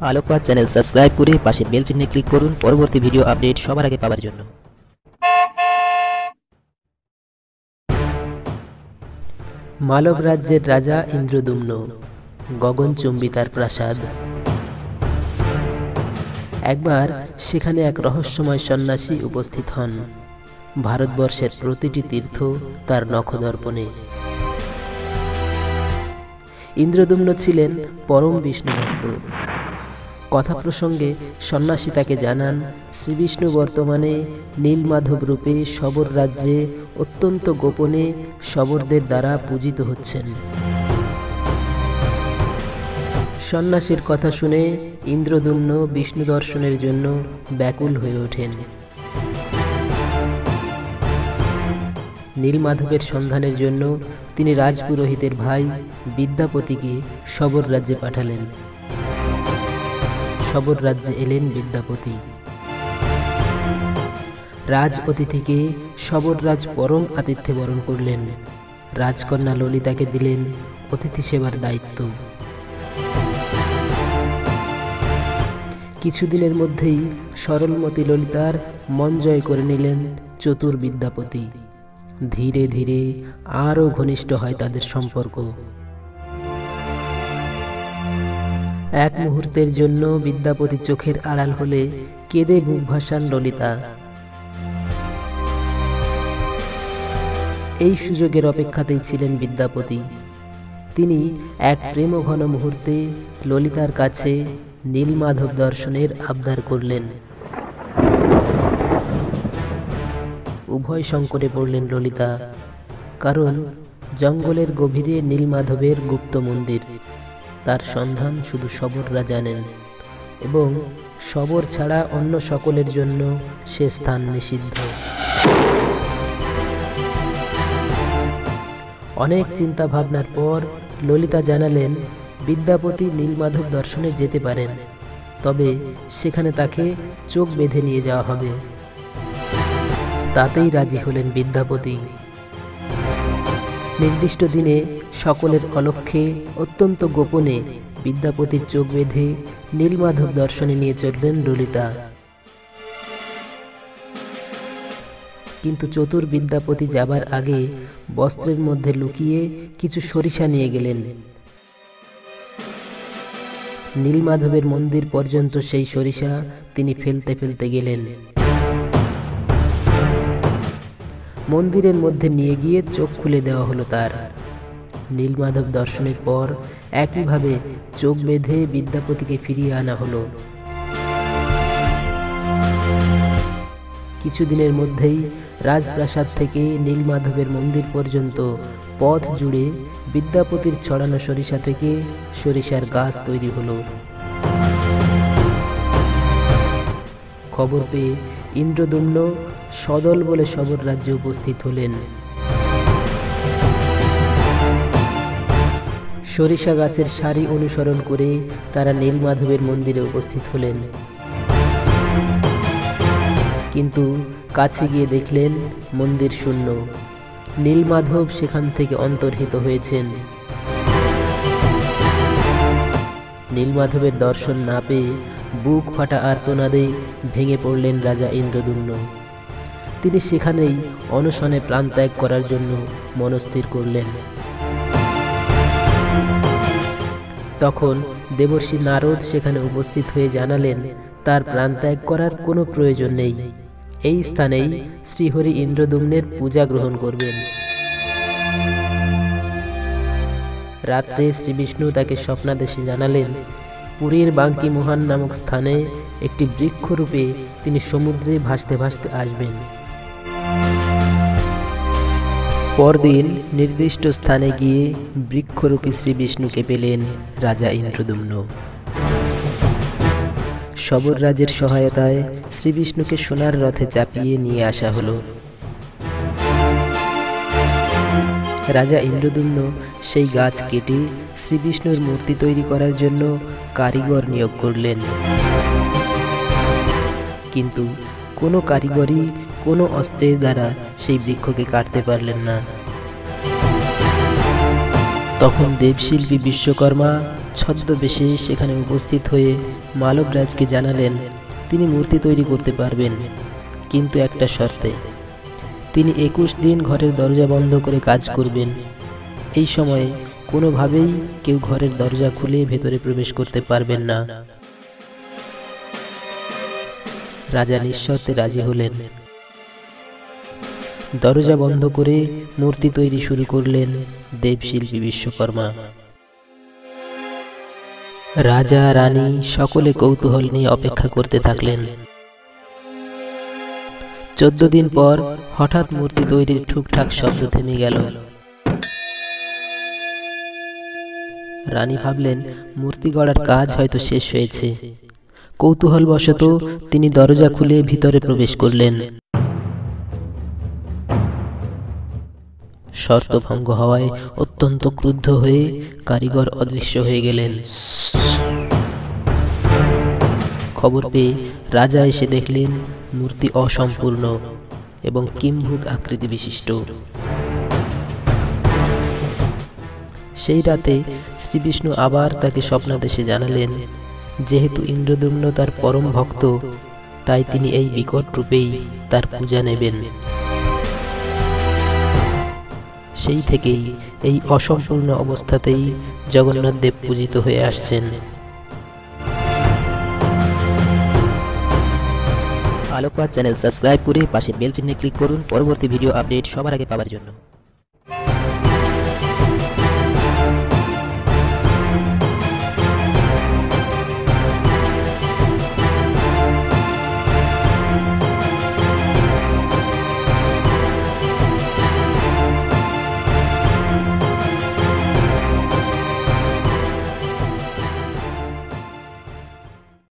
আলোকপাত channel subscribe করে পাশের বেল চিহ্নে ক্লিক করুন পরবর্তী ভিডিও আপডেট সবার আগে পাওয়ার জন্য। মালব রাজ্যের রাজা ইন্দ্রদুম্ন, গগনচুম্বী তার প্রাসাদ। একবার সেখানে এক রহস্যময় সন্ন্যাসী উপস্থিত হন। ভারতবর্ষের প্রতিটি তীর্থ তার নখদর্পণে। ইন্দ্রদুম্ন ছিলেন পরম বিষ্ণু ভক্ত। কথা প্রসঙ্গে সন্ন্যাসী তাকে জানান, শ্রীবিষ্ণু বর্তমানে নীলমাধব রূপে শবর রাজ্যে অত্যন্ত গোপনে শবরদের দ্বারা পূজিত হচ্ছেন। সন্ন্যাসীর কথা শুনে ইন্দ্রদুম্ন বিষ্ণু দর্শনের জন্য ব্যাকুল হয়ে ওঠেন। নীলমাধবের সন্ধানের জন্য তিনি রাজপুরোহিতের ভাই বিদ্যাপতিকে শবর রাজ্যে পাঠালেন। শবর রাজ্যে এলেন বিদ্যাপতি। রাজ অতিথিকে শবররাজ পরম আতিথ্যে বরণ করলেন। রাজকন্যা ললিতাকে দিলেন অতিথি সেবার দায়িত্ব। কিছুদিনের মধ্যেই সরলমতি ললিতার মন জয় করে নিলেন চতুর বিদ্যাপতি। ধীরে ধীরে আরও ঘনিষ্ঠ হয় তাদের সম্পর্ক। এক মুহূর্তের জন্য বিদ্যাপতি চোখের আড়াল হলে কেঁদে বুক ভাসান ললিতা। এই সুযোগের অপেক্ষাতেই ছিলেন বিদ্যাপতি। তিনি এক প্রেমঘন মুহূর্তে ললিতার কাছে নীলমাধব দর্শনের আবদার করলেন। উভয় সংকটে পড়লেন ললিতা, কারণ জঙ্গলের গভীরে নীলমাধবের গুপ্ত মন্দির। তার সন্ধান শুধু শবররা জানেন এবং শবর ছাড়া অন্য সকলের জন্য সে স্থান নিষিদ্ধ। অনেক চিন্তা ভাবনার পর ললিতা জানালেন বিদ্যাপতি নীলমাধব দর্শনে যেতে পারেন, তবে সেখানে তাকে চোখ বেঁধে নিয়ে যাওয়া হবে। তাতেই রাজি হলেন বিদ্যাপতি। নির্দিষ্ট দিনে সকলের অলক্ষ্যে অত্যন্ত গোপনে বিদ্যাপতির চোখ বেঁধে নীলমাধব দর্শনে নিয়ে চললেন ললিতা। কিন্তু চতুর বিদ্যাপতি যাবার আগে বস্ত্রের মধ্যে লুকিয়ে কিছু সরিষা নিয়ে গেলেন। নীলমাধবের মন্দির পর্যন্ত সেই সরিষা তিনি ফেলতে ফেলতে গেলেন। মন্দিরের মধ্যে নিয়ে গিয়ে চোখ খুলে দেওয়া হলো তার। নীলমাধব দর্শনের পর একইভাবে চোখ বেঁধে বিদ্যাপতিকে ফিরিয়ে আনা হলো। কিছুদিনের মধ্যেই রাজপ্রাসাদ থেকে নীলমাধবের মন্দির পর্যন্ত পথ জুড়ে বিদ্যাপতির ছড়ানো সরিষা থেকে সরিষার গাছ তৈরি হলো। খবর পেয়ে ইন্দ্রদুম্ন সদল বলে শবর রাজ্যে উপস্থিত হলেন। সরিষা গাছের সারি অনুসরণ করে তারা নীলমাধবের মন্দিরে উপস্থিত হলেন। কিন্তু কাছে গিয়ে দেখলেন মন্দির শূন্য। নীলমাধব সেখান থেকে অন্তর্হিত হয়েছেন। নীলমাধবের দর্শন না পেয়ে বুক ফাটা আর্তনাদে ভেঙে পড়লেন রাজা ইন্দ্রদুম্ন। তিনি সেখানেই অনশনে প্রাণ ত্যাগ করার জন্য মনস্থির করলেন। তখন দেবর্ষি নারদ সেখানে উপস্থিত হয়ে জানালেন তার প্রাণ ত্যাগ করার কোনো প্রয়োজন নেই। এই স্থানেই শ্রীহরি ইন্দ্রদুম্নের পূজা গ্রহণ করবেন। রাত্রে শ্রীবিষ্ণু তাকে স্বপ্নাদেশে জানালেন পুরীর বাঙ্কি মোহন নামক স্থানে একটি বৃক্ষরূপে তিনি সমুদ্রে ভাসতে ভাসতে আসবেন। পরদিন নির্দিষ্ট স্থানে গিয়ে বৃক্ষরূপী শ্রীবিষ্ণুকে পেলেন রাজা ইন্দ্রদুম্ন। শবর রাজের সহায়তায় শ্রীবিষ্ণুকে সোনার রথে চাপিয়ে নিয়ে আসা হলো। রাজা ইন্দ্রদুম্ন সেই গাছ কেটে শ্রীবিষ্ণুর মূর্তি তৈরি করার জন্য কারিগর নিয়োগ করলেন। কিন্তু কোনো কারিগরই কোনো অস্ত্রের দ্বারা সেই বৃক্ষকে কাটতে পারলেন না। তখন দেবশিল্পী বিশ্বকর্মা ছদ্মবেশে সেখানে উপস্থিত হয়ে মালবরাজকে জানালেন তিনি মূর্তি তৈরি করতে পারবেন, কিন্তু একটা শর্তে। তিনি 21 দিন ঘরের দরজা বন্ধ করে কাজ করবেন। এই সময়ে কোনোভাবেই কেউ ঘরের দরজা খুলে ভেতরে প্রবেশ করতে পারবেন না। রাজা নিঃশর্তে রাজি হলেন। দরজা বন্ধ করে মূর্তি তৈরি শুরু করলেন দেবশিল্পী বিশ্বকর্মা। রাজা রানী সকলে কৌতূহল নিয়ে অপেক্ষা করতে থাকলেন। 14 দিন পর হঠাৎ মূর্তি তৈরির ঠুকঠাক শব্দ থেমে গেল। রানী ভাবলেন মূর্তি গড়ার কাজ হয়তো শেষ হয়েছে। কৌতূহলবশত তিনি দরজা খুলে ভিতরে প্রবেশ করলেন। শর্ত ভঙ্গ হওয়ায় অত্যন্ত ক্রুদ্ধ হয়ে কারিগর অদৃশ্য হয়ে গেলেন। খবর পেয়ে রাজা এসে দেখলেন মূর্তি অসম্পূর্ণ এবং কিম্ভূত আকৃতি বিশিষ্ট। সেই রাতে শ্রীবিষ্ণু আবার তাকে স্বপ্নাদেশে জানালেন যেহেতু ইন্দ্রদ্যুম্ন তার পরম ভক্ত, তাই তিনি এই বিকট রূপেই তার পূজা নেবেন। সেই থেকেই এই অসম্পূর্ণ অবস্থাতেই জগন্নাথ দেব পূজিত হয়ে আসছেন। আলোকপাত চ্যানেল সাবস্ক্রাইব করে পাশের বেল চিহ্নে ক্লিক করুন পরবর্তী ভিডিও আপডেট সবার আগে পাওয়ার জন্য।